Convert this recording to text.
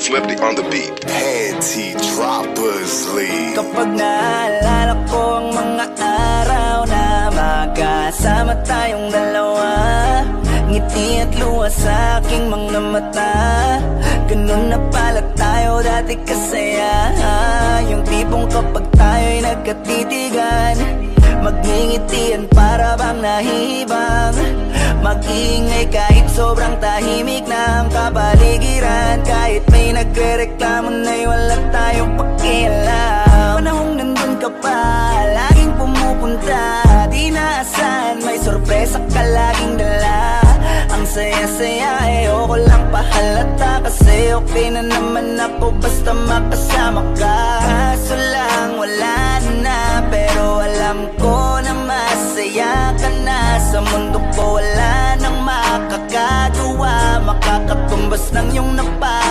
Flippy on the beat. Panty Droppers League. Kapag naalala ko ang mga araw na magkasama tayong dalawa, ngiti at luha sa aking mga mata. Ganun na pala tayo dati kasaya. Yung tipong kapag tayo'y nagkatitigan, magngingitian para bang nahihibang. Mag-iingay kahit sobrang tahimik na ang kapaligiran. Kahit may nagre-reklamo na'y wala tayong pakialam. Panahong nandun ka pa, laging pumupunta, di naasahan, may sorpresa ka laging dala. Ang saya-saya, ayoko lang pahalata, kasi okay na naman ako basta makasama ka. Kaso lang wala na, pero alam ko na masaya ka na. Sa mundo ko wala nang makakagawa, makakatumbas ng iyong napa.